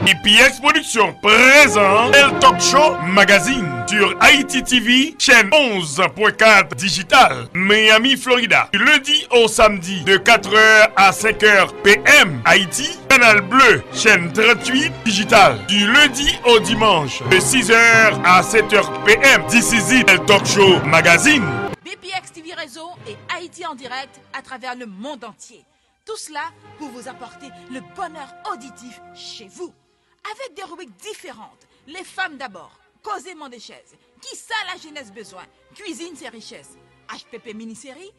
BPX Production présente El Talk Show Magazine sur Haïti TV, chaîne 11.4 digital, Miami, Florida. Du lundi au samedi de 4h à 5h PM, Haïti. Canal Bleu, chaîne 38 digital. Du lundi au dimanche de 6h à 7h PM. This is it, El Talk Show Magazine. BPX TV Réseau et Haïti en direct à travers le monde entier. Tout cela pour vous apporter le bonheur auditif chez vous. Avec des rubriques différentes. Les femmes d'abord, causément des chaises. Qui ça la jeunesse besoin? Cuisine ses richesses. HPP mini-série.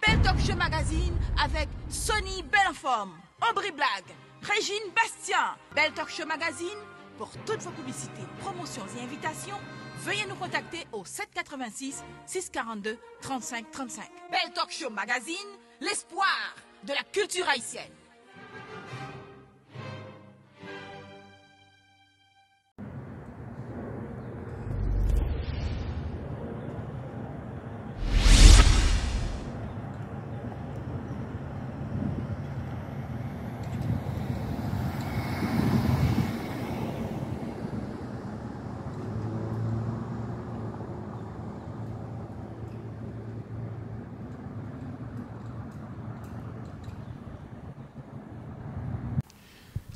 Belle Talk Show Magazine avec Sonny Belle en forme. Aubry Blague. Régine Bastien. Belle Talk Show Magazine. Pour toutes vos publicités, promotions et invitations, veuillez nous contacter au 786 642 35 35. Belle Talk Show Magazine, l'espoir de la culture haïtienne.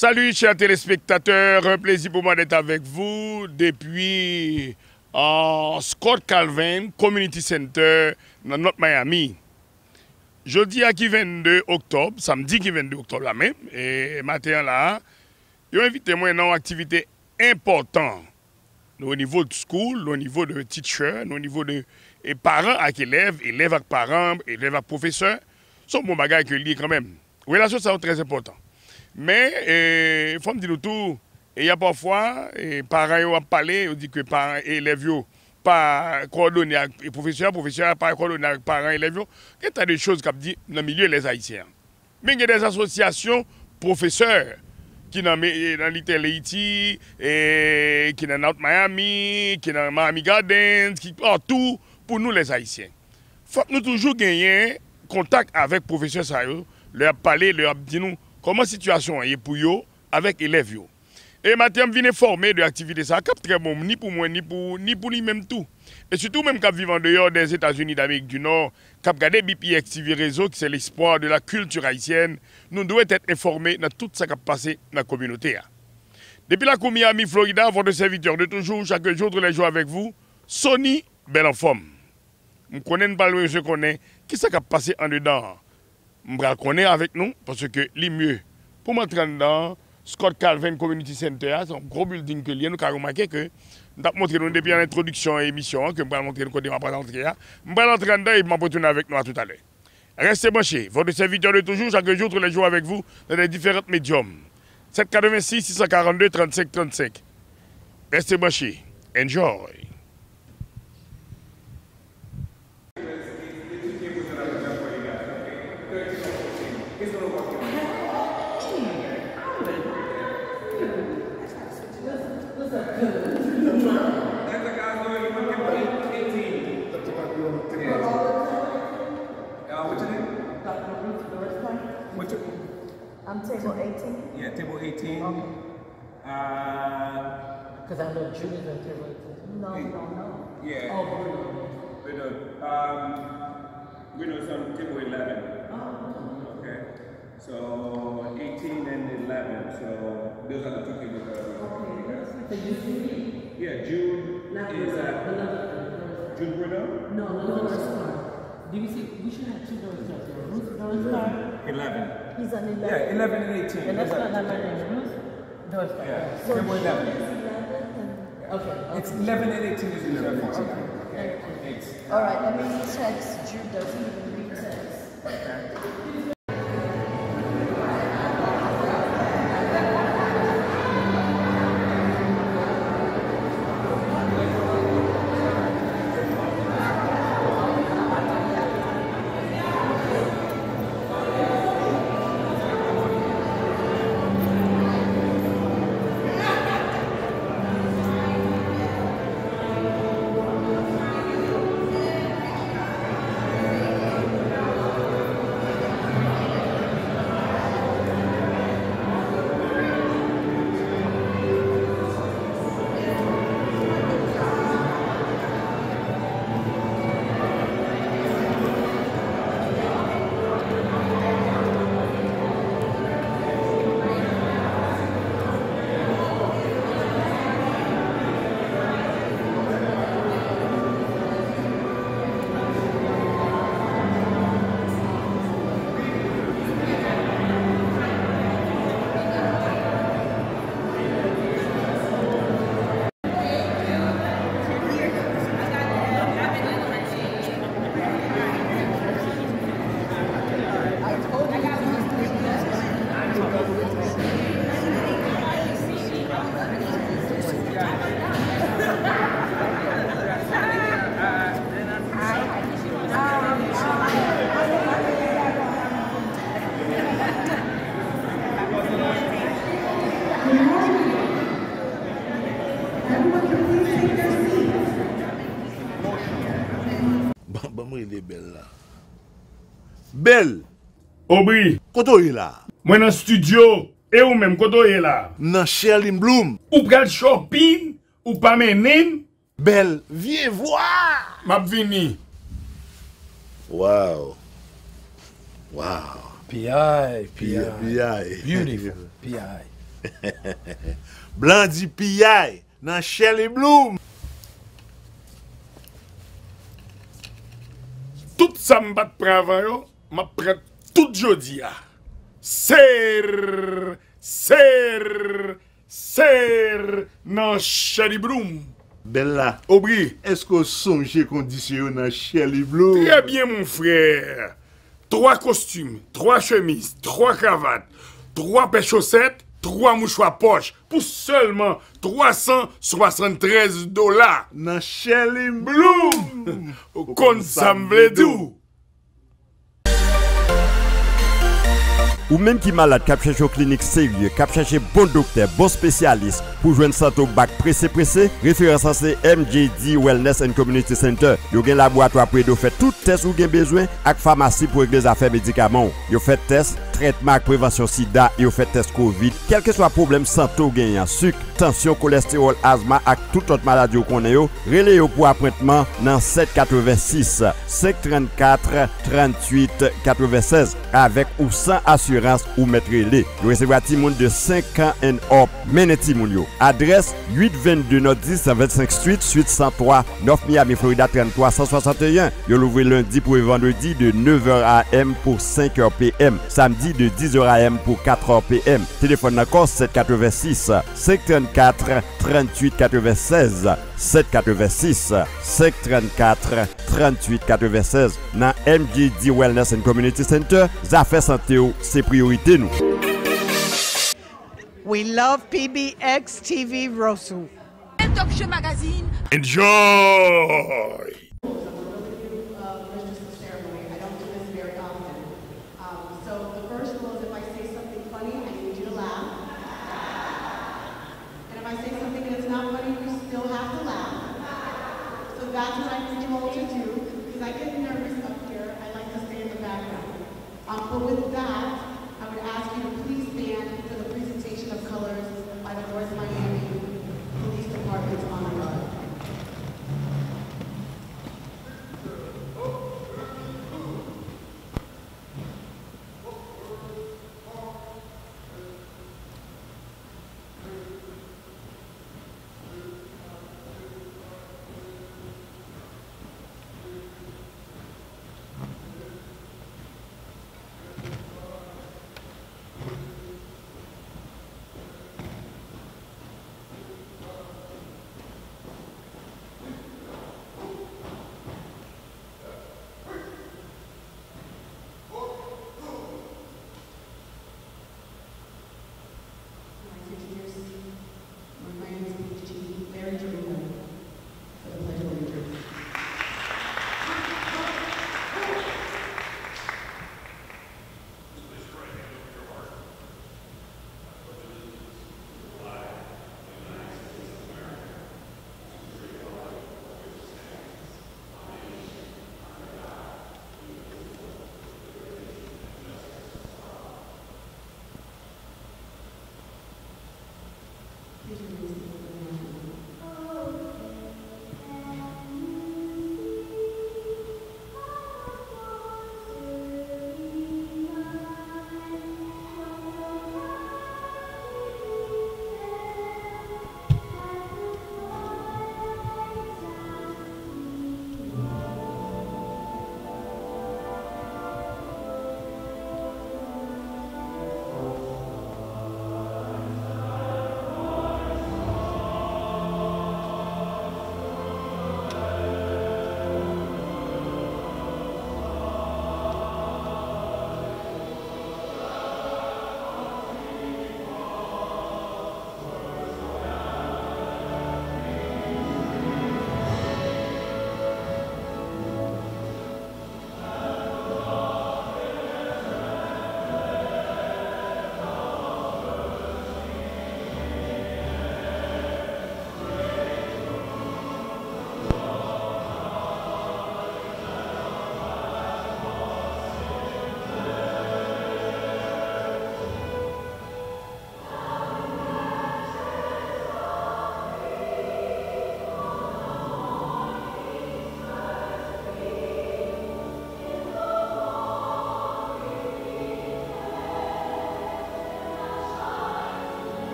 Salut chers téléspectateurs, un plaisir pour moi d'être avec vous depuis Scott Calvin Community Center dans notre Miami. Jeudi à qui 22 octobre, samedi qui 22 octobre là même, et matin là, ils ont invité moi dans une activité importante au niveau de school, au niveau de teacher, au niveau de parents avec élèves, élèves avec parents, élèves avec professeurs. C'est un bon bagage que lit quand même. Relation ça très important. Mais il faut me dire tout, il y a parfois, les parents ont parlé, ils disent que parents et élèves n'ont pas coordonné avec les professeurs, professeurs pas coordonné avec parents et élèves. Il y a des choses qui dit dans le milieu des Haïtiens. Mais il y a des associations professeurs qui sont dans Little Haiti, qui sont dans North Miami, qui sont dans Miami Gardens, qui partout pour nous les Haïtiens. Il faut que nous toujours gagnions contact avec les professeurs, leur parler, leur dire nous. Comment la situation est pour eux avec les élèves. Et maintenant, je viens former de l'activité. Ça cap très bon, ni pour moi, ni pour lui-même tout. Et surtout, même quand vivant dehors des États-Unis d'Amérique du Nord, quand regarder BPX TV Réseau, qui c'est l'espoir de la culture haïtienne, nous devons être informés de tout ce qui a passé dans la communauté. Depuis la Miami, Florida, votre serviteur de toujours, chaque jour, tous les jours avec vous, Sonny Belle en forme. Je connais pas loin, je connais. Qui c'est qui a passé en dedans? Je vais connaître avec nous parce que les mieux. Pour m'entrer dans Scott Calvin Community Center, c'est un gros building que nous avons remarqué que nous avons montré depuis l'introduction à l'émission, que nous avons montré le côté de ma présence. Je vais entrer dedans et je vais retourner avec nous à tout à l'heure. Restez branchés. Votre serviteur de toujours, chaque jour, tous les jours avec vous, dans les différents médiums. 786 642 35 35. Restez branchés. Enjoy. I'm table 18. Yeah, table 18. Okay. Because I know Judy's on table 18. No, you don't know. Yeah. Oh, Bruno's on table 11. Oh. Okay. So 18 and 11. So those are the two tables that are Okay. So you see? Yeah, June Not is June Bruno? No, Doris Clark. Do you see? We should have two Doris Clark. Ruth Doris Clark. 11. He's on 11. Yeah, 11 and 18. And that's Those not are my name. Ruth Doris Clark. Yeah, So table 11. June is 11 and, okay. It's 11 and 18 is 11. Okay. Eight. All right, let me text. Jude doesn't even read text. Okay. de belle là. Belle, Aubry, koto est là. moi dans studio, et ou même quand est là. Nan Sherlyn Bloom. Ou pral shopping, ou pas menin, Belle, viens voir. m'a vini. Wow. Wow. P.I. P.I. Beautiful. P.I. Blandi P.I. Nan Sherlyn Bloom. Tout ça m'bat pravant yo, m'a prête tout jodi a. Ser nan Sherlyn Bloom. Bella, Aubry, est-ce que songe condition nan Sherlyn Bloom? très bien mon frère. 3 costumes, 3 chemises, 3 cravates, 3 paires chaussettes, 3 mouchoirs poche pour seulement $373. Nan Sherlyn Bloom! Kon sa m'vle dou. Ou même qui malade, cap cherche au clinique sérieux, cap cherche bon docteur, bon spécialiste pour joindre santé au bac pressé, référence c'est MJD Wellness and Community Center. Yo gen laboratoire pour aider fait tout test ou gen besoin ak pharmacie pour régler les affaires médicaments. Yo fait test traitement prévention sida et yo fait test Covid, quel que soit problème santé ou gen sucre, tension, cholestérol, asthme ak toute autre maladie ou connaît yo, relé yo pour appointement dans 786 534 38 96 avec ou sans assurance ou mettre les. Yo recevoir ti moun de 5 ans and up. Meneti moun yo. Adresse 822 North 10 125 Street, suite 103, North Miami, Florida 33 161. Yo l'ouvre lundi pour vendredi de 9h AM pour 5h PM. Samedi de 10h AM pour 4h PM. Téléphone encore 786 534 38 96 786 534 38 96 dans MJD Wellness and Community Center. Affaires santé c'est priorité nous. We love PBX TV Rosu. Talk Show Magazine. Enjoy! So the first rule is if I say something funny, I need you to laugh. And if I say something that's not funny, you still have to laugh. So that's what I need you all to do, because I get nervous up here. I like to stay in the background. But with that, I would ask you to please stand for the presentation of colors by the North Miami Police Department's Honor Guard.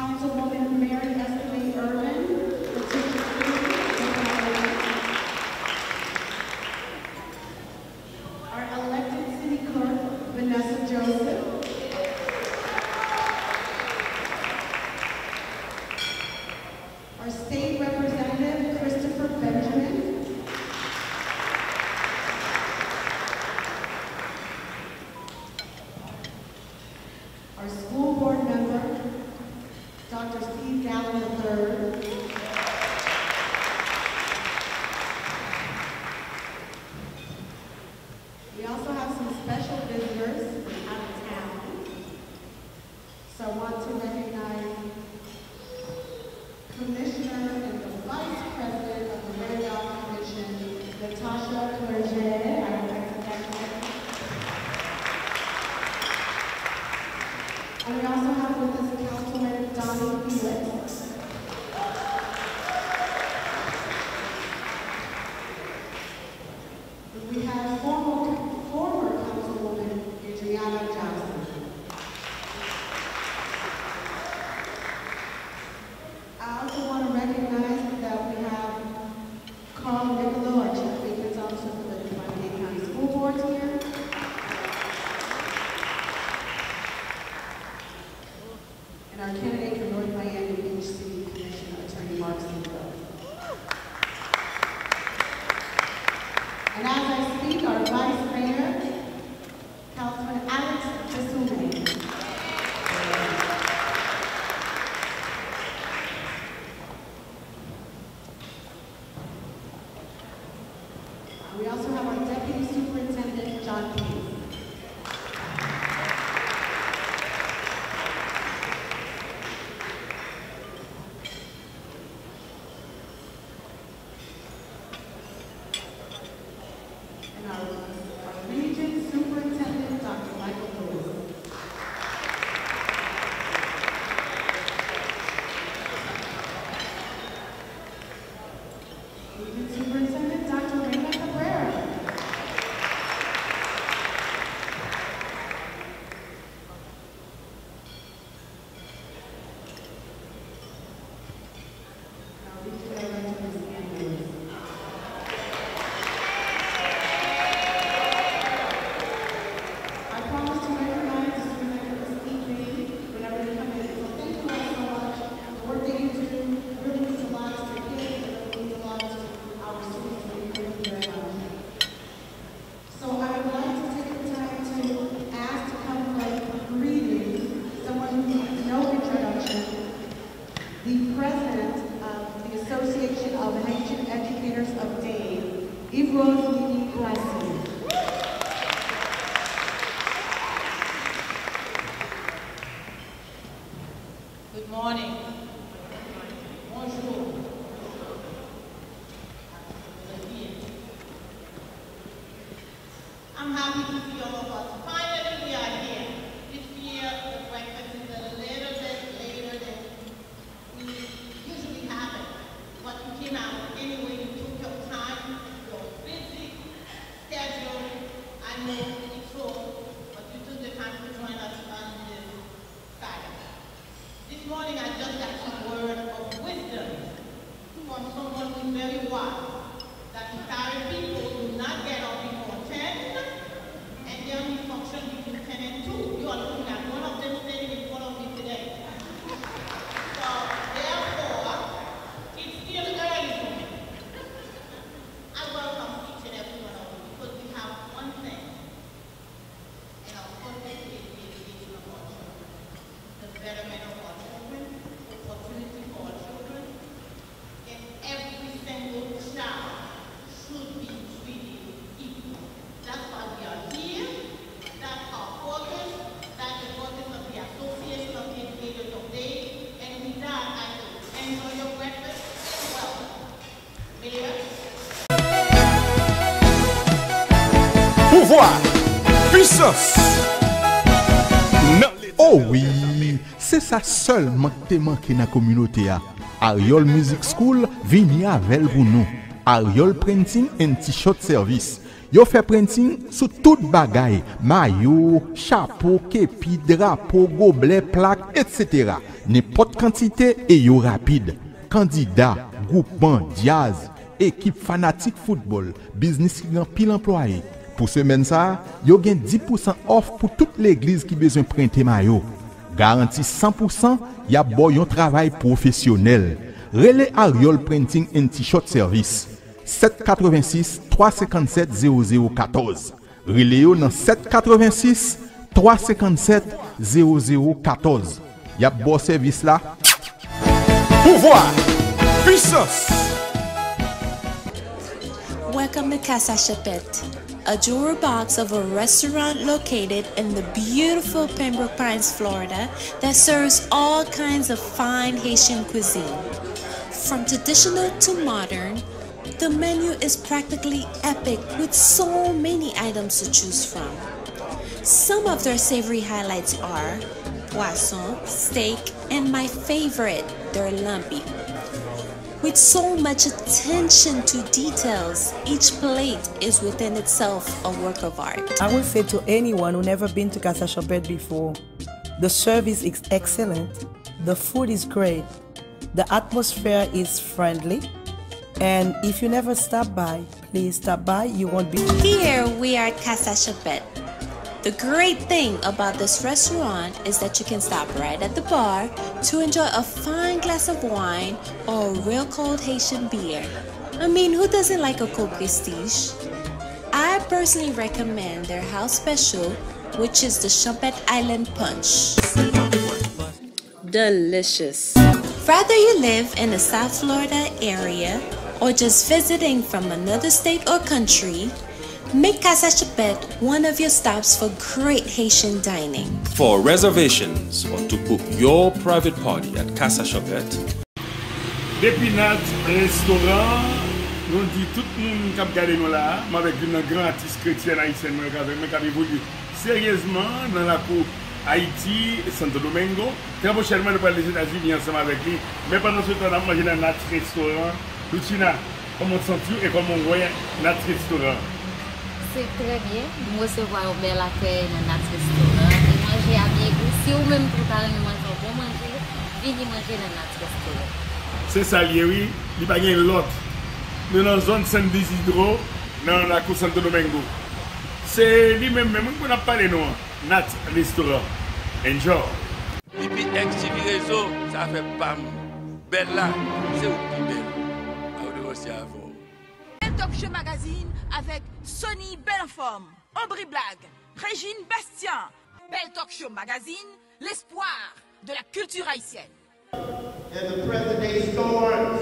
Councilwoman Mary Esther Irvin, Letitia Cruz, our elected city clerk, Vanessa Joseph, our state representative, Christopher Benjamin, our school board member, Dr. Steve Gallen III, we also have some special visitors out of town. So I want to recognize Commissioner and the Vice President of the Randolph Commission, Natasha Clerget. I would like to thank her. And we also have with us Councilman Donnie Felix. We have former Councilwoman Adriana Johnson. I also want to recognize that we have Carl Niccolo, our Chief Maintenance Officer for the Miami-Dade County School Boards here. And our candidate for North Miami Beach City Commission, Attorney Mark Sinclair. And as I speak, our Vice Mayor, Councilman Alex Desume. We also have our Deputy Superintendent, John Pease. And our Region Superintendent, Dr. Michael Lewis. Region Superintendent, Dr. Reina Cabrera. Our Region Director, Ms. Ann Lewis. I promise to recognize the students that get this evening whenever they come in. So thank you all so much. The work that you do really means a lot to the kids, and it means a lot to our students, and we thank you very much. So I would like to take the time to ask to come for greetings, someone who needs no introduction, the president of the Association of Haitian Educators of Dade, Yves-Rose Lini-Glacier. Good morning. Bonjour. I'm happy to see all of us. Finally, we are here. This year, the breakfast is a little bit later than we usually have it. But you came out anyway. You took your time, your busy schedule. I know it's so, but you took the time to join us on this Saturday. This morning I just got some word of wisdom from someone who's very wise. That retired people do not get up before 10 and they only function between 10 and 2. You are looking at one of them standing in front of me today. So therefore, it's still early for me. I welcome each and every one of you because we have one thing. And our first thing is the education of our children. The betterment of our children, opportunity for our children, and every single child should be treated equal. That's why we are here. That's our focus. That's the focus of the Association of Educators of Dade. And with that, I say, enjoy your breakfast and welcome. Mayor. Pouvoir, puissance. Oh oui, c'est ça seulement qui manque dans la communauté. Ariol Music School vient avec pour nous. Ariol Printing and T-shirt Service. Yo fait printing sur toute bagaille, maillot, chapeau, képi, drapeau, gobelet, plaque, etc. N'importe quantité et yo rapide. Candidat, groupement, Diaz, équipe fanatique football, business qui a pile employé. Pour semaine ça, yo gen 10% off pour toute l'église qui besoin printer maillot. Garantie 100%, y a boy yon travail professionnel. Relais Ariol Printing and T-shirt Service. 786 357 0014. Relais yo dans 786 357 0014. Y a bon service là. Pouvoir, puissance. Welcome to Casa Chapette, a jewelry box of a restaurant located in the beautiful Pembroke Pines, Florida, that serves all kinds of fine Haitian cuisine. From traditional to modern, the menu is practically epic with so many items to choose from. Some of their savory highlights are poisson, steak, and my favorite, their lumpy. With so much attention to details, each plate is within itself a work of art. I would say to anyone who never been to Casa Chapette before, the service is excellent, the food is great, the atmosphere is friendly, and if you never stop by, please stop by, you won't be... Here we are at Casa Chapette. The great thing about this restaurant is that you can stop right at the bar to enjoy a fine glass of wine or a real cold Haitian beer. I mean, who doesn't like a cold prestige? I personally recommend their house special, which is the Chapette Island Punch. Delicious. Whether you live in the South Florida area or just visiting from another state or country, make Casa Chapette one of your stops for great Haitian dining. For reservations or to book your private party at Casa Chapette, Depuis notre restaurant, nous dit tout le monde qui a regardé nous là, avec un grand artiste chrétien haïtien, qui a évolué sérieusement dans la cour Haïti et Santo Domingo. Très prochainement, nous parlons des États-Unis ensemble avec lui. Mais pendant ce temps, on a mangé dans notre restaurant. Lucina, comment te sens-tu et comment on voit notre restaurant? C'est très bien. Nous recevons un bel accueil dans notre restaurant et manger à bien goût. Si vous même préparez un bon manger, venez manger dans notre restaurant. C'est ça, oui. Il n'y a pas de l'autre. Nous sommes dans la zone San Isidro, dans la cour Santo Domingo. C'est lui-même, qu'on a parlé de notre restaurant. Enjoy. Et puis, XTV Réseau, ça fait pas belle là. C'est où qui belle? On aussi avant. Talk Show Magazine avec Sonny Belleforme, Aubry Blague, Régine Bastien. Belle Talk Show Magazine, l'espoir de la culture haïtienne. And the present day storms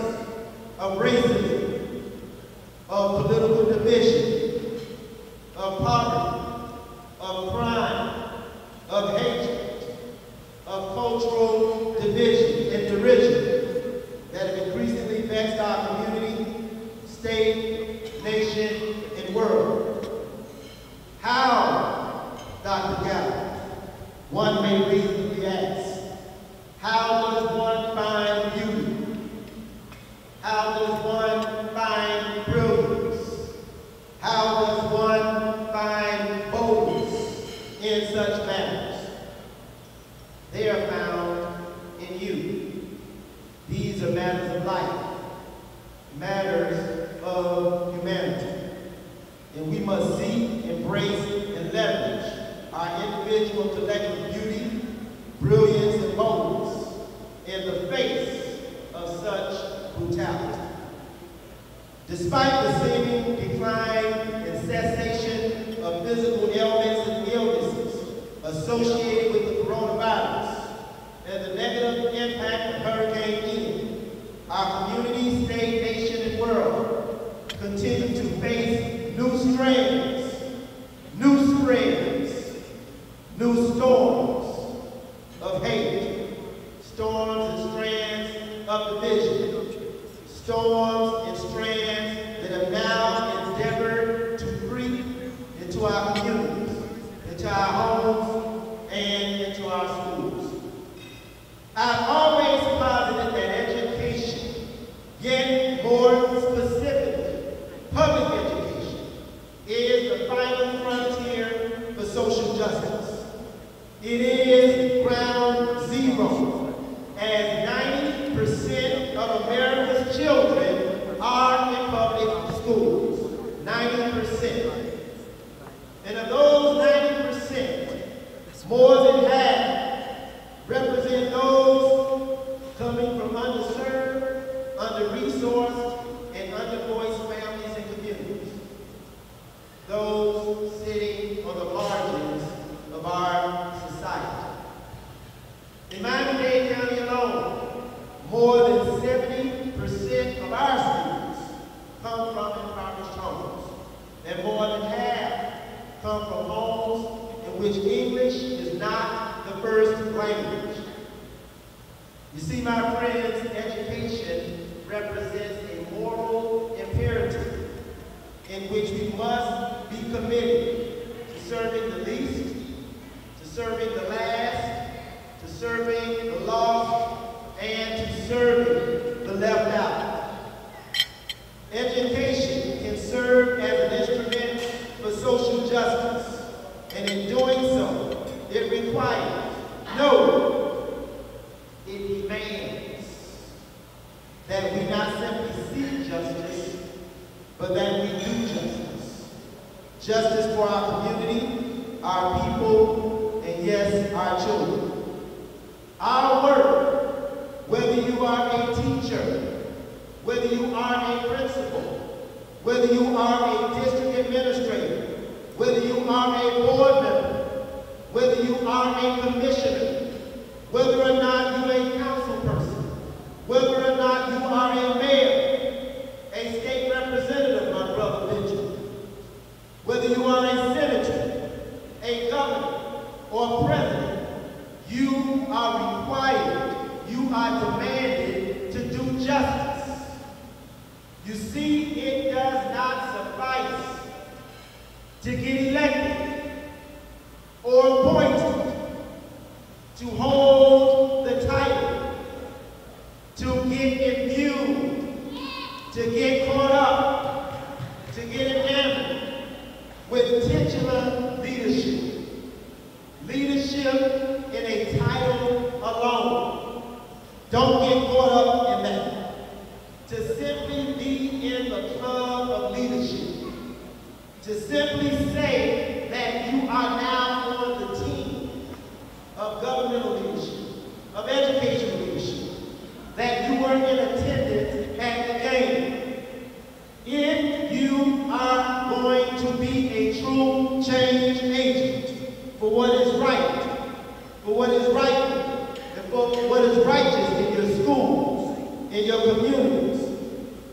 of racism, of political division, of poverty, of crime, of hatred, of cultural division and derision that have increasingly vexed our community, state, nation, and world. How, Dr. Gallup, one may reasonably ask, how does one find beauty? How does one find brilliance? How does one find boldness in such matters? They are found in you. These are matters of life, matters of humanity. And we must seek, embrace, and leverage our individual collective beauty, brilliance, and boldness in the face of such brutality. Despite the seeming decline and cessation of physical ailments and illnesses associated with the coronavirus and the negative impact of Hurricane Ian, our community, state, nation, and world continue to face new strains, new spreads, new storms of hate, storms and strands of division, storms and strands that have now endeavored to creep into our communities, into our homes, and into our schools. I've always posited that education, yet more specifically, public education, is more than 70% of our students come from impoverished homes, and more than half come from homes in which English is not the first language. You see, my friends, education represents a moral imperative in which we must be committed to serving the least, to serving the last, to serving the lost, and to serving the left out. Education can serve as an instrument for social justice, and in doing so, it requires, no, it demands that we not simply seek justice, but that we do justice. Justice for our community, our people, and yes, our children. Our work, whether you are a teacher, whether you are a principal, whether you are a district administrator, whether you are a board member, whether you are a commissioner, whether or not you're a council person, whether or not you are a mayor, a state representative, my brother Benjamin, whether you are a senator, a governor, or a president, you are required, you are demanded to do justice. You see, it does not suffice to get elected or appointed, to hold the title, to get imbued, to get caught up, to get enamored with titular leadership. Leadership in a title alone. Don't get caught up in that. To simply be in the club of leadership. To simply say that you are now on the team of governmental leadership, of educational leadership, that you were in attendance at the game. If you are going to be a true change agent for what is right, for what is right, and for what is righteous in your schools, in your communities,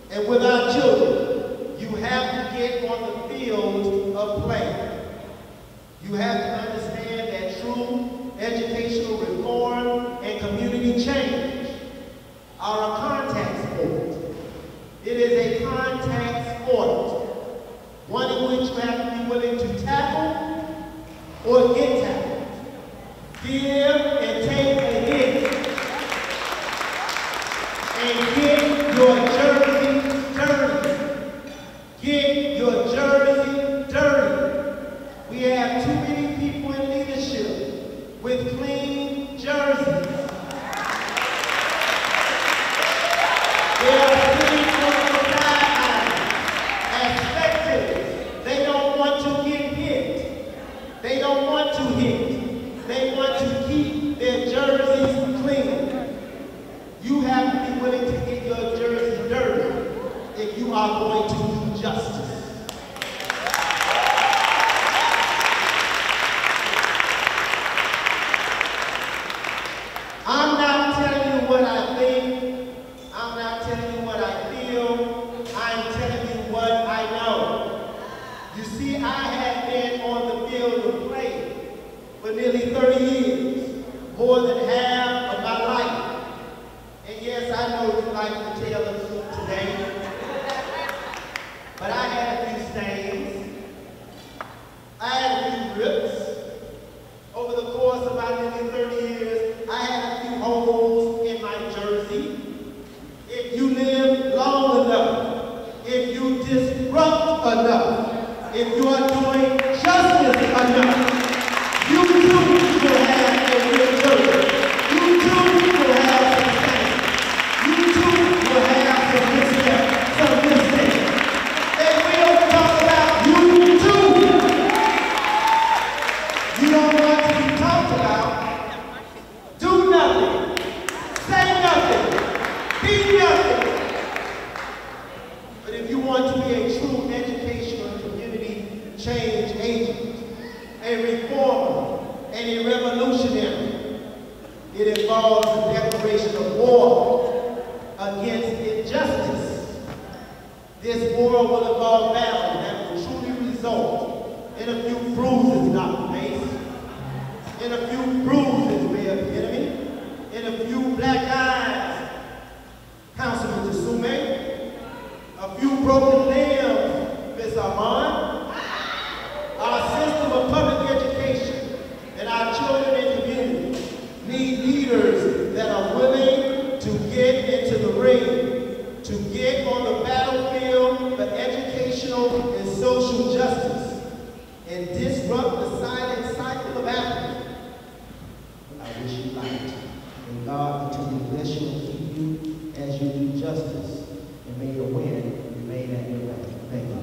and with our children, you have to get on the field of play. You have to understand that true educational reform and community change are a contact sport. It is a contact sport, one in which you have to be willing to tackle or get tackled, give and take a hit, and get your jersey dirty. Get your jersey dirty. We have too many people in leadership with clean jerseys. They are sitting on the sidelines as spectators. They don't want to get hit. They don't want to hit. They want to keep their jerseys clean. You have to be willing to get your jersey dirty if you are going to do justice. I'm not telling you what I think. I'm not telling you what I feel. I'm telling you what I know. You see, I have been on the field of play for nearly 30 years, more than half of my life. And yes, I know you like to tell the truth today, but I had a few stains. I had a few rips. Over the course of my nearly 30 years, I had a few holes in my jersey. If you live long enough, if you disrupt enough, if you are doing justice enough, you too will have a real jersey. You too will have some stains. You too will have some missteps, some mistakes. And we don't talk about you too. You don't want to be talked about. Do nothing. Say nothing. Be nothing. But if you want to be a true educational and community change This war will involve battles that will truly result in a few bruises, Dr. Mace, in a few bruises, Mayor Enemy, in a few black eyes, Councilman Tsume, a few broken limbs, Ms. Armand. Our system of public education and our children in the community need leaders that are willing to get into the ring, to get on the battlefield for educational and social justice, and disrupt the silent cycle of Africa. I wish you light, and God continue to bless you and keep you as you do justice, and may your win remain at your way. Thank you.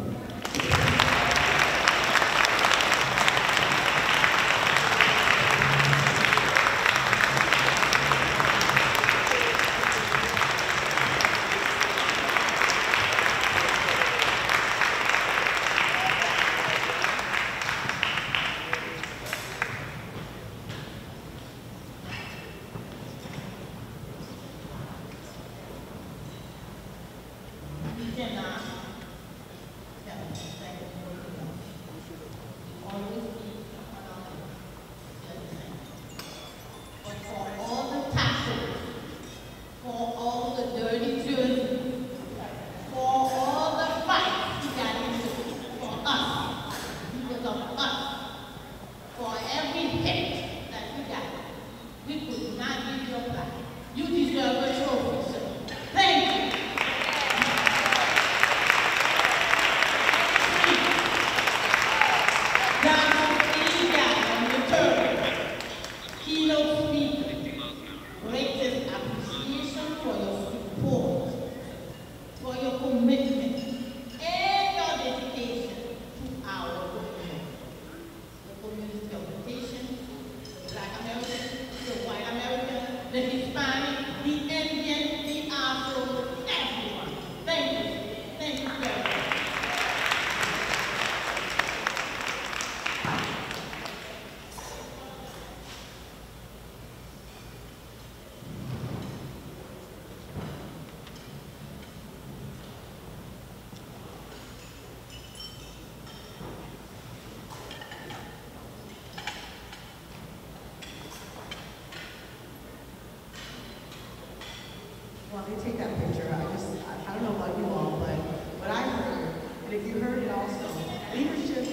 While they take that picture, I don't know about you all, but what I heard, and if you heard it also, leadership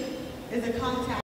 is a contact.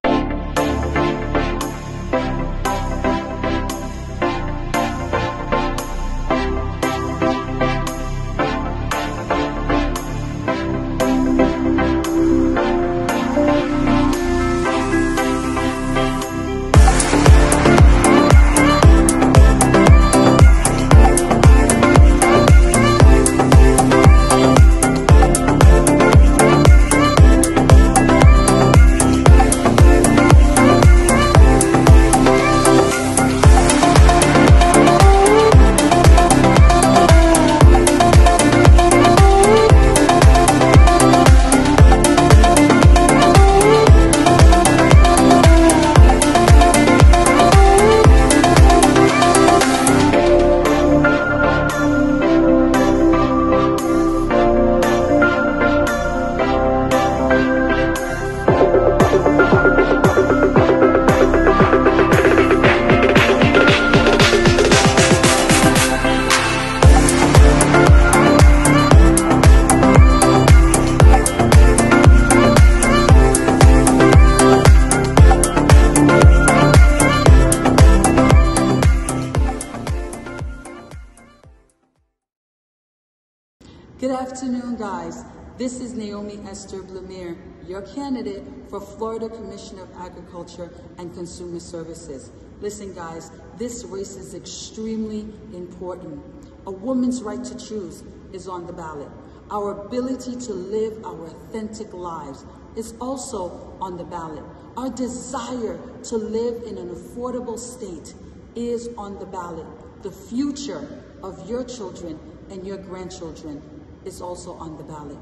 Good afternoon, guys. This is Naomi Esther Blamire, your candidate for Florida Commissioner of Agriculture and Consumer Services. Listen, guys, this race is extremely important. A woman's right to choose is on the ballot. Our ability to live our authentic lives is also on the ballot. Our desire to live in an affordable state is on the ballot. The future of your children and your grandchildren is also on the ballot.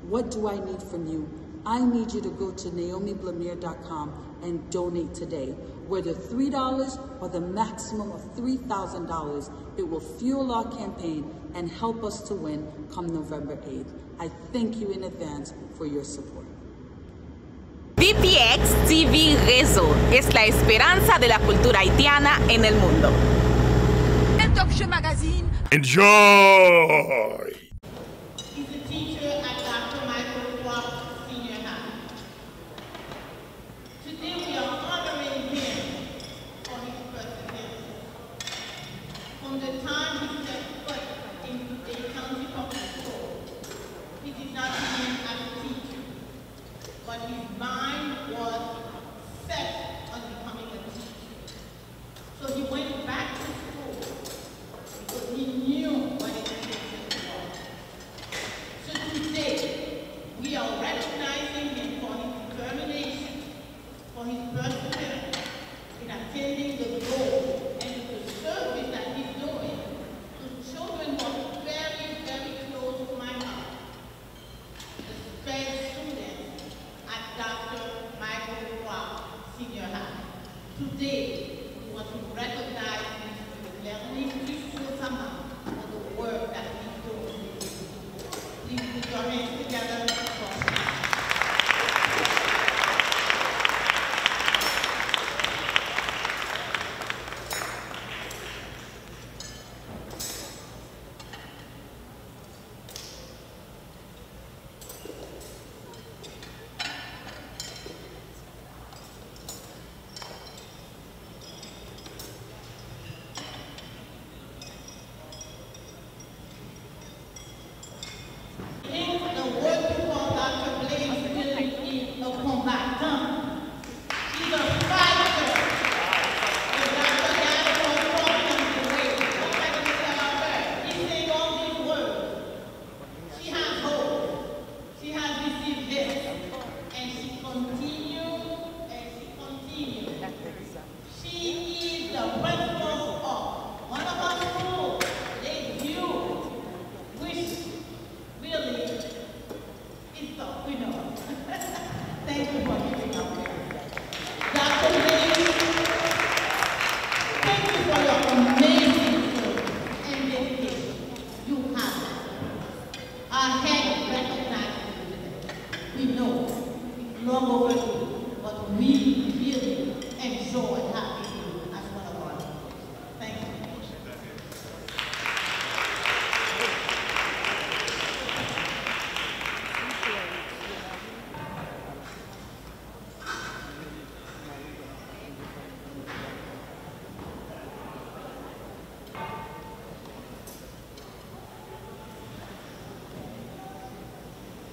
What do I need from you? I need you to go to NaomiBlamire.com and donate today. Whether $3 or the maximum of $3,000, it will fuel our campaign and help us to win come November 8th. I thank you in advance for your support. PPX TV Réseau es la esperanza de la cultura haitiana en el mundo. El Talk Show Magazine. Enjoy! He's a teacher at Dr. Michael Clark Senior High. Today we are honoring him for his perseverance. From the time he set foot into the county public school, he did not begin as a teacher, but his mind was set on becoming a teacher. So he went back to school because he knew what it was. So today, we are recognizing him for his determination, for his perseverance in attending the goal and the service that he's doing to children who are very, very close to my heart. The SPED students at Dr. Michael Clark Senior High. Today, we want to recognize Mr. L'institution Sama for the work that he's doing. Please put your hands together for him.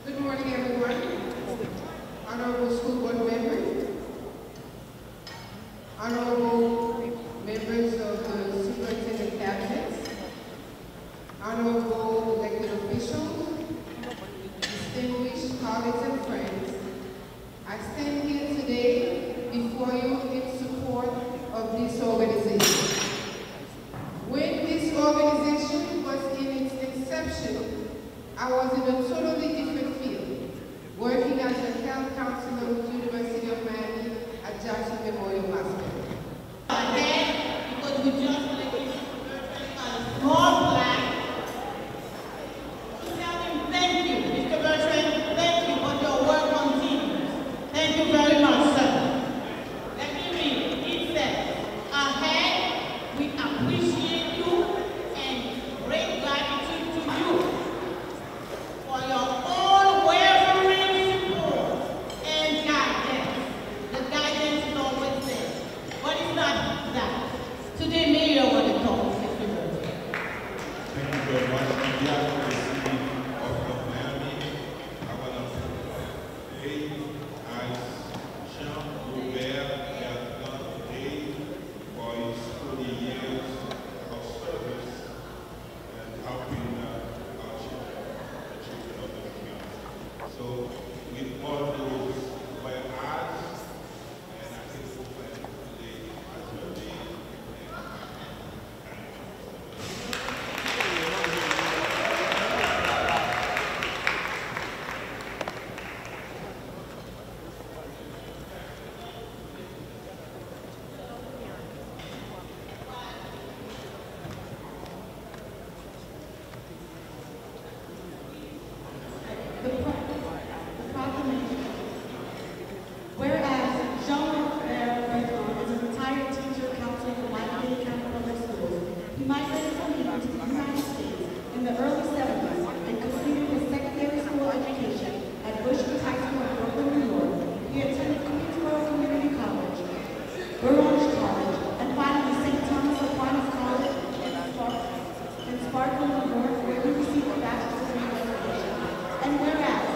Good morning, everyone. Honorable school board members, honorable members of the superintendent cabinet, honorable elected officials, distinguished colleagues and friends, I stand here today before you in support of this organization. When this organization was in its inception, I was in a totally different field, working as a health counselor with the University of Miami at Jackson Memorial Hospital. Because we just like a small black. Tell him thank you, Mr. Bertrand, thank you, but your work continues. Thank you very much, sir. Let me read. It says, ahead, we appreciate you and great gratitude to you for your unwavering support and guidance. The guidance is always there, but it's not that. Today, Mayor want to talk, Mr. Bertrand. Thank you very much. On behalf of the city of Miami, I want to thank as Jean-Robert has done today for his 20 years of service and helping our children, the children of the community. So, with all those well asked, and I think today as well be proclamation. Whereas Jean-Pierre Bertrand is a retired teacher counselor for Miami-Dade County Public Schools, he migrated from England to the United States in the early 70s and completed his secondary school education at Bushwick High School in Brooklyn, New York. He attended Queensborough Community College, Burroughs College, and finally St. Thomas Aquinas College in Sparkle, New York, where he received a bachelor's degree in education. And whereas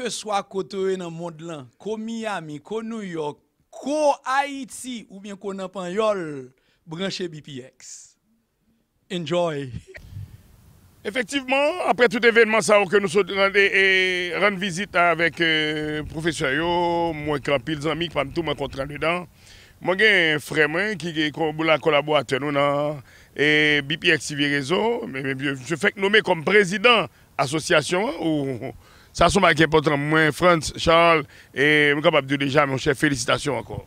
que soit côté dans le monde là, ko Miami, ko New York, ko Haïti ou bien ko nan Panyol, branchez BPX. Enjoy. Effectivement, après tout événement ça que nous rendre visite avec professeur yo, moi qui pile amis qui tout me contrat dedans. Moi j'ai un frère qui est collaborateur nous dans BPX TV Réseau, mais je fais nommer comme président association ou ça sont pas important moi France Charles et je suis capable de dire déjà mon chef félicitations encore.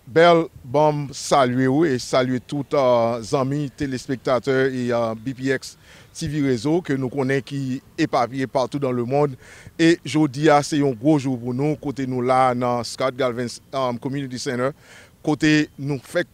Belle bombe saluer et saluer tous les amis téléspectateurs et BPX TV Réseau que nous connaissons qui éparpillés partout dans le monde. Et jeudi, c'est un gros jour pour nous, côté nous là dans Scott Galvin Community Center, côté nous fait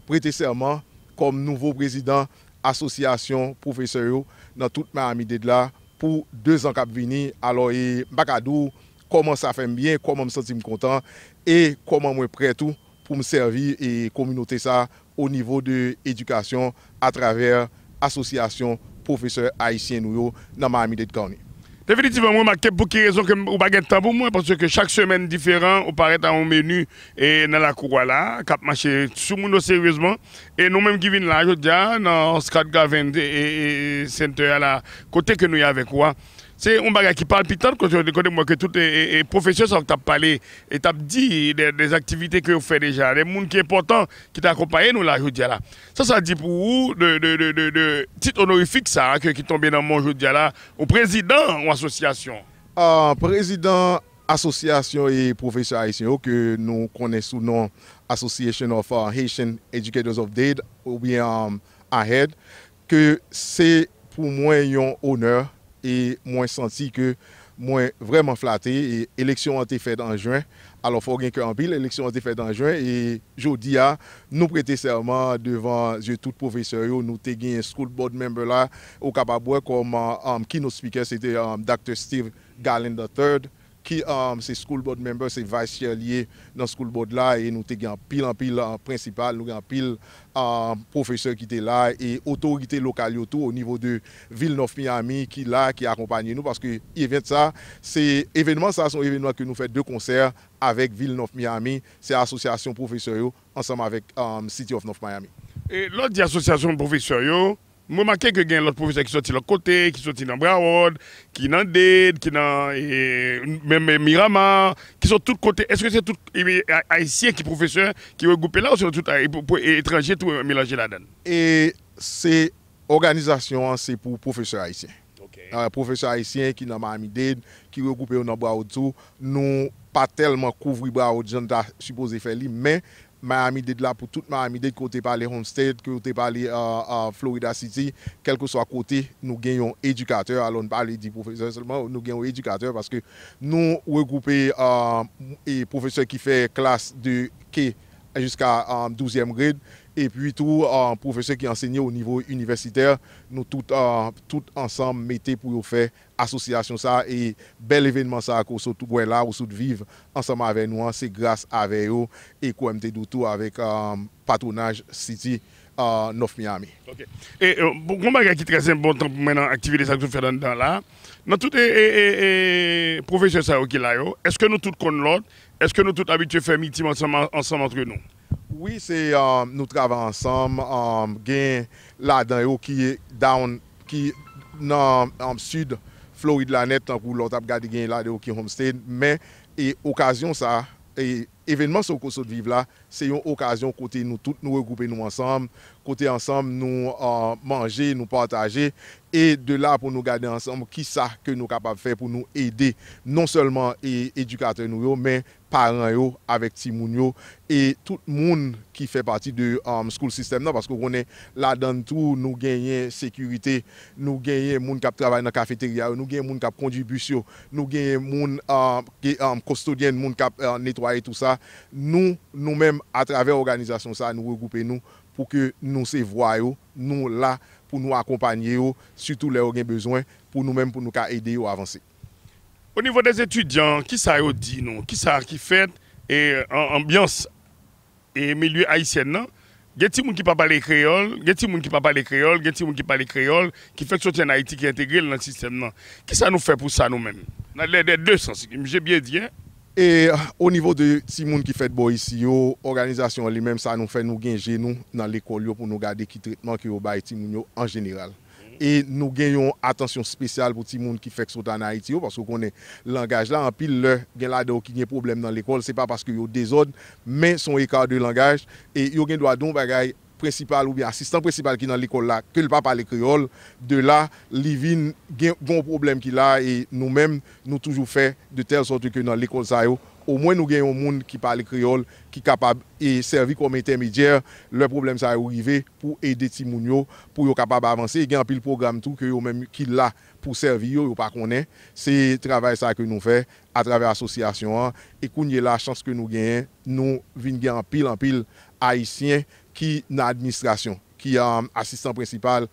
prêter serment comme nouveau président association professeur dans toute Miami-Dade là pour 2 ans qui venir. Alors, Bakadou, comment ça fait bien, comment je me sens content et comment je suis prêt tout pour me servir et communauté ça au niveau de l'éducation à travers l'association professeurs haïtiens nous dans Miami-Dade County. Définitivement, moi, pour quelle raison que vous n'avez pas de temps pour moi, parce que chaque semaine différent, on paraît dans un menu et dans la cour là, cap marché sous nous sérieusement. Et nous-mêmes qui venons là, je dis, dans Scott Galvin et Center à la côté que nous y avec quoi. C'est un bagage qui parle pitant quand moi que tout les professeurs sont parlé et t'as dit des activités que vous faites déjà, des gens qui sont importants qui t'accompagnent nous là je dis là. Ça dit pour vous de titre honorifique ça qui tombe dans mon je dis là au président ou association. Président association et professeur haïtien que nous connaissons sous nom Association of Haitian Educators of Dade ou bien AHED que c'est pour moi un honneur. Et moi senti que moi vraiment flatté et l'élection a été faite en juin. Alors faut gagner qu'en pile l'élection a été faite en juin et jeudi nous prêter serment devant tout professeur nous te gagné un school board member là au capable comme keynote speaker c'était Dr. Steve Garland III qui c'est school board member, c'est vice chair lié dans school board là et nous avons pile en pile principal, nous avons pile professeur qui était là et autorité locale autour au niveau de Ville-Neuf Miami qui là qui accompagne nous parce que c'est événement ça sont événements que nous faisons 2 concerts avec Ville-Neuf Miami, c'est association professeur ensemble avec City of North Miami. Et l'autre association professeur je remarque que il y a l'autre professeur qui sont de l'autre côté, qui sont dans Broward, qui dans Dade, qui dans même Miramar, qui sont de tous côtés. Est-ce que c'est tout haïtien qui professeur qui regroupé là ou c'est tout étranger tout mélangé là-dedans? Et c'est organisation c'est pour professeurs haïtiens. Professeurs haïtiens qui dans Miami-Dade, qui regroupé dans Broward tout, nous pas tellement couvrir Broward, j'en supposé faire mais Miami-Dade là pour toute Miami-Dade côté par les Homestead, côté par les Florida City, quel que soit côté, nous gagnons éducateurs. Alors on parle de professeurs seulement, nous gagnons éducateurs parce que nous regroupons et professeurs qui fait classe de K jusqu'à 12e grade et puis tout professeurs qui enseignent au niveau universitaire, nous tout ensemble mettez pour faire association ça et bel événement ça que surtout là ou surtout vivre ensemble avec nous, c'est grâce à eux et QMT tout avec patronage City North Miami. OK. Et bon bagage qui est très important pour maintenant activer ça que vous faites dans là. Dans tous les professeurs ça qui là est-ce que nous tous connaissons l'autre? Est-ce que nous tous habitués à faire meeting ensemble entre nous? Oui, c'est nous travaillons ensemble, là-dedans qui est down, qui dans sud Floride la net pour l'autre garder gain là qui Homestead mais et occasion ça et événement sur côté de vivre là c'est une occasion côté nous tous nous regrouper nous ensemble côté ensemble nous manger nous partager et de là pour nous garder ensemble qui ça que nous capable faire pour nous aider non seulement éducateurs nous mais parents yo avec timoun yo et tout le monde qui fait partie de school system parce que on est là dans tout nous gagner sécurité nous gagner monde qui travaille dans cafétéria nous gagner monde qui conduit bus nous gagner monde custodien monde qui nettoyer tout ça nous-mêmes à travers l'organisation ça nous regrouper nous pour que nous se voyons nous là pour nous accompagner surtout les ont besoin pour nous-mêmes pour nous aider à avancer. Au niveau des étudiants, qui ça dit nous? Qui ça qui fait et ambiance et milieu haïtien Il y a des gens qui ne parlent pas créole, il y a des gens qui ne parlent pas créole, il y a des gens qui parlent créole, qui fait que sortir en Haïti, qui intègre dans le système. Qu'est-ce que ça nous fait pour ça nous-mêmes? Dans les deux sens, j'ai bien dit. Hein? Et au niveau de ti moun qui fait bon ici, l'organisation lui-même, ça nous fait nous gagner nous dans l'école pour nous garder qui traitement qui au bail ti moun yo en général. Et nous gagnons attention spéciale pour ti moun qui fait que sont en Haïti parce qu'on connaît langage là en pile le gen là qui a problème dans l'école, c'est pas parce que yo désordre mais son écart de langage et yo gen droit don bagay principal ou bien assistant principal qui dans l'école là que le pas parler créole de là livin bon problème qu'il a et nous-mêmes nous toujours fait de telle sorte que dans l'école ça yo au moins nous gagnons un monde qui parle créole qui est capable et servir comme intermédiaire le problème ça arrivé pour aider ti moun yo pour yo capable avancer il y a un pile programme tout que yo même qui là pour servir yo pas connaît c'est travail ça que nous fait à travers l'association et qu'on y la chance que nous gagnons nous vinn gagner en pile haïtien qui dans l'administration, qui est assistant principal,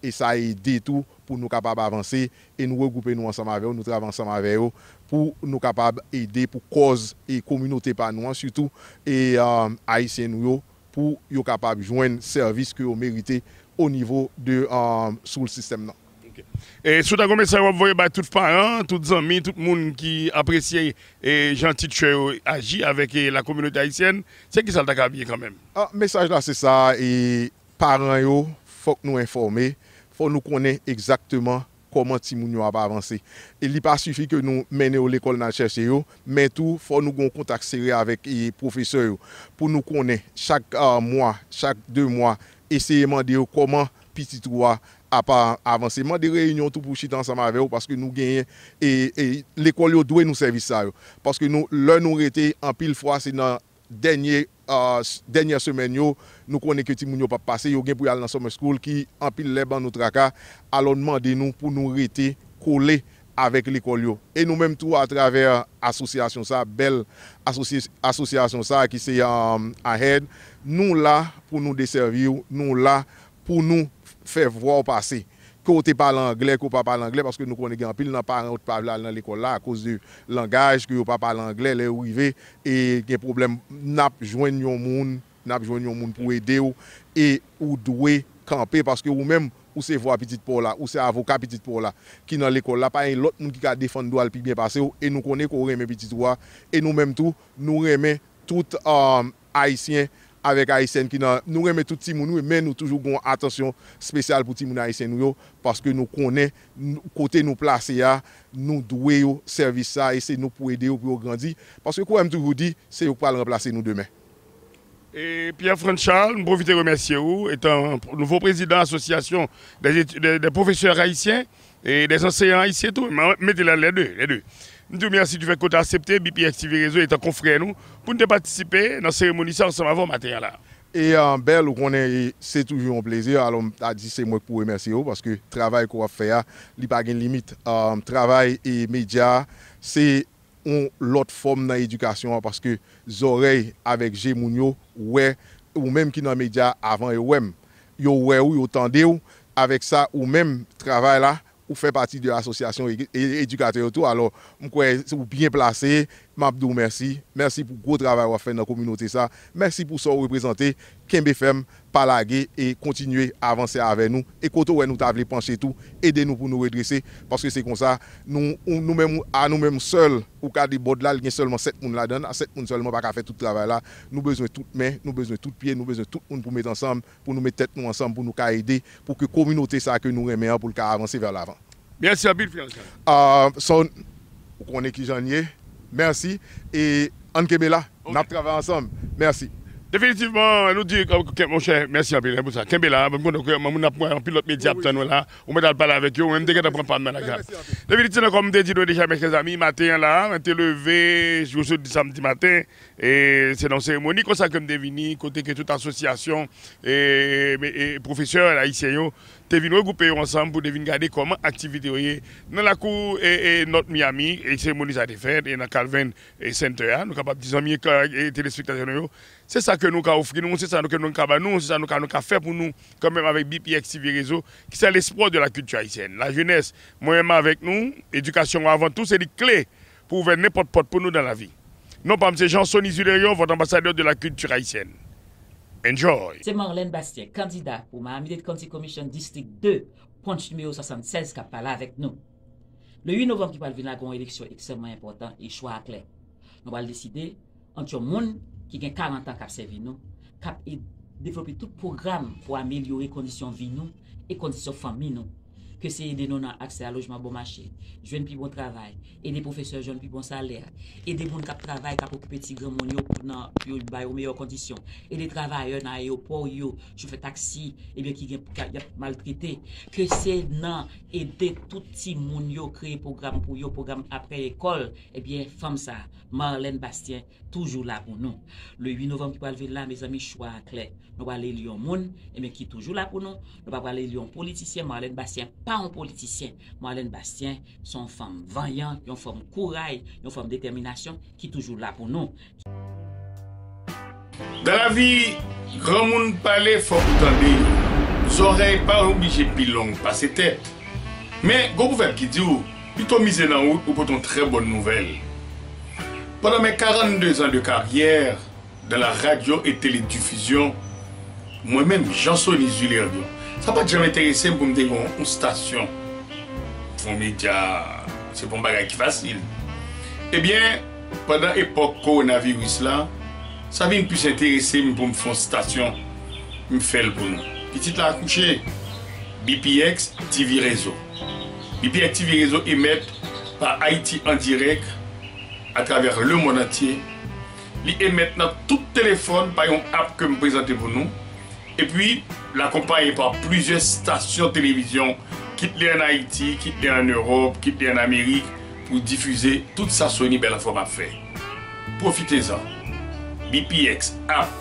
et ça a aidé tout pour nous capables d'avancer et nous regrouper nous ensemble avec eux, nous travailler ensemble avec eux pour nous capables d'aider pour cause et communauté par nous surtout et haïtiens nous pour yo capable joindre service que vous méritez au niveau de sous le système là. Et sous ta message vous voyez bah tous parents, tous amis, tout le monde qui apprécie et gentil agit avec la communauté haïtienne, c'est qui ça t'a bien quand même. Message là c'est ça et parents yo faut que nous informer, faut nous connaître exactement comment ti moun yo va avancer. Et il pas suffit que nous mener à l'école dans chercher yo, mais tout faut nous gon contact serré avec les professeurs pour nous connaître chaque mois, chaque 2 mois essayer demander comment petit roi à pas avancer des réunions tout pour chiter ensemble avec eux parce que nous gagnons et l'école doit nous servir ça parce que nous là nous été en pile fois c'est dans dernière semaine nous connaissons que ti moun yo pas passer yo gen pour aller dans summer school qui en pile les ban nous traka alors demander nous pour nous rester coller avec l'école et nous même tout à travers association ça belle association ça qui c'est ahead nous là pour nous desservir nous là pour nous faire voir passer côté parle anglais qu'on pas parler anglais parce que nous connaissons en pile dans parents parler dans l'école là à cause du langage que pas parler anglais les arrivé et des problème n'a joindre un monde pour aider et ou doué camper parce que ou même ou c'est voir petite Paul là ou c'est avocat petite Paul là qui dans l'école là pas un l'autre monde qui a défendre droit le plus bien passer et nous connaissons qu'on remet petit droit et nous même tout nous remet tout haïtien avec haïtien qui nous remet tout petit moun mais nous toujours gon attention spéciale pour petit moun haïtien nous parce que nous connaît côté nous placer nous doué service ça et c'est nous pour aider pour grandir parce que quoi même toujours dit c'est pour pas remplacer nous demain. Et Pierre-François Charles, nous profitons de remercier vous, étant nouveau président de l'association des professeurs haïtiens et des enseignants haïtiens, tout. Mettez là les deux. Nous te remercions du fait que tu as accepté BPX TV Réseau étant confrère nous pour nous participer dans la cérémonie ça ensemble avant matin là. Et Belle, c'est toujours un plaisir. Alors, je dit c'est moi pour remercier vous parce que le travail qu'on va faire, il n'y a pas de limite. Travail et médias, c'est l'autre forme dans l'éducation parce que les oreilles avec Gémounio, ouais, ou même qui dans les médias avant, ou tendez avec ça, ou même travail là, ou fait partie de l'association éducateur tout. Alors, je bien placé. Mabdou, merci. Merci pour le gros travail qu'on fait dans la communauté. Ça. Merci pour ça représenter Kembe FM, Palagé et continuer à avancer avec nous. Et quand nous t'avons penché tout, aidez-nous pour nous redresser. Parce que c'est comme ça, nous-mêmes seuls, au cas des bords là, il y a seulement 7 personnes là-dedans. 7 personnes seulement pas faire tout le travail là. Nous avons besoin de toutes mains, nous avons besoin de toutes pieds, nous avons besoin de tout le monde pour mettre ensemble, pour nous mettre tête nous ensemble, pour nous aider, pour que la communauté ça que nous remettons pour avancer vers l'avant. Merci à Bill. On est qui j'en ai. Merci. Et Anne Kembela, nous travaillons ensemble. Merci. Définitivement, nous disons, mon cher, merci à Bill pour ça. Kembela, on a un pilote média pour nous là. On va parler avec eux, même dès qu'on prend pas de malade. Définitivement, comme je dis déjà, mes chers amis, matin là, on était levé, je suis samedi matin, et c'est dans la cérémonie comme ça que je suis venu, côté que toute association et professeurs haïtiens. Nous venons regrouper ensemble pour venir regarder comment l'activité dans la cour et notre Miami et cérémonie a été faite et dans Calvin et Center nous capables de amis et téléspectateurs c'est ça que nous avons offert nous c'est ça que nous avons c'est ça que nous avons fait pour nous quand même avec BPX TV Réseau qui c'est l'espoir de la culture haïtienne la jeunesse moi-même avec nous éducation avant tout c'est les clés pour ouvrir n'importe porte pour nous dans la vie non pas M. Jean Sonny Zulerio votre ambassadeur de la culture haïtienne Enjoy. C'est Marlène Bastien, candidat pour Miami-Dade County Commission District 2, punch numéro 76, qui a parlé avec nous. Le 8 novembre, qui va venir une élection extrêmement importante et choix clair. Nous allons décider entre les gens qui ont 40 ans qui ont servi nous, qui ont développé tout programme pour améliorer les conditions de vie nous et conditions de famille nous. Que c'est aider nous dans accès à logement bon marché, jeunes plus bon travail, aider professeurs jeunes plus bon salaire, aider gens qui travaillent, qui occupent petit grand monde pour aux meilleures conditions, aider travailleurs dans l'aéroport, chauffeur taxi, et bien qui a maltraité. Que c'est non aider tout petit monde yo créer programme pour yo programme après école, et bien femme ça, Marlène Bastien toujours là pour nous. Le 8 novembre qui va lever là mes amis choix clair. Nous allons aller lire monde et bien qui toujours là pour nous. Nous allons aller lire politicien Marlène Bastien pas un politicien. Marlène Bastien, son femme vaillante, une femme courage, une femme détermination qui est toujours là pour nous. Dans la vie, grand monde parle, faut entendre. Les oreilles pas obligées de longues passer tête. Mais, go pouvez qui dit, plutôt miser dans route pour une très bonne nouvelle. Pendant mes 42 ans de carrière dans la radio et télédiffusion, moi-même, Jean-Sony Julien, ça n'a pas jamais intéressé pour me dire une station. Un média, c'est pas un bagage qui facile. Eh bien, pendant l'époque coronavirus là, ça vient plus intéresser pour me faire une station. Me faire pour nous. Petite là accouché, BPX TV Réseau. BPX TV Réseau émet par Haïti en direct à travers le monde entier. Il émet dans tout téléphone par une app que me présente pour nous. Et puis, l'accompagné par plusieurs stations de télévision, quitte en Haïti, quitte en Europe, quitte en Amérique, pour diffuser toute sa Sony belle format fait. Profitez-en. BPX, app,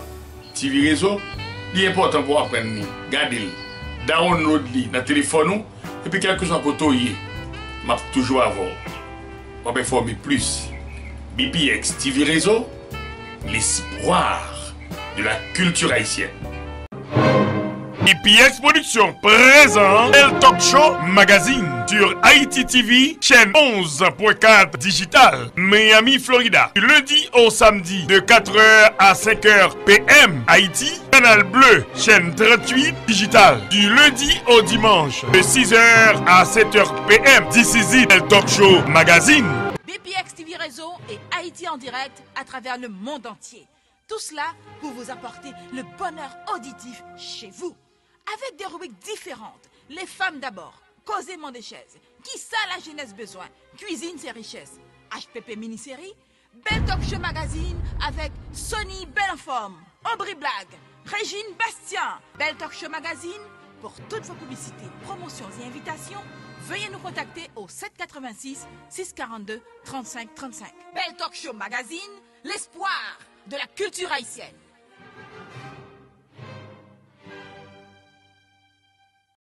TV Réseau, il est important pour apprendre. Gardez-le, download-le dans le téléphone, et puis quelque chose à côté, m'a toujours avoir. On peut informer plus. BPX, TV Réseau, l'espoir de la culture haïtienne. BPX Production présent El Talk Show Magazine sur Haïti TV, chaîne 11.4 digital, Miami, Florida. Du lundi au samedi de 4h à 5h PM, Haïti. Canal Bleu, chaîne 38 digital. Du lundi au dimanche de 6h à 7h PM. This is it, El Talk Show Magazine. BPX TV Réseau et Haïti en direct à travers le monde entier. Tout cela pour vous apporter le bonheur auditif chez vous. Avec des rubriques différentes. Les femmes d'abord, causément des chaises. Qui ça la jeunesse besoin? Cuisine c'est richesse. HPP mini-série. Belle Talk Show Magazine avec Sony Belle en Forme. Aubry Blague. Régine Bastien. Belle Talk Show Magazine. Pour toutes vos publicités, promotions et invitations, veuillez nous contacter au 786 642 35 35. Belle Talk Show Magazine, l'espoir de la culture haïtienne.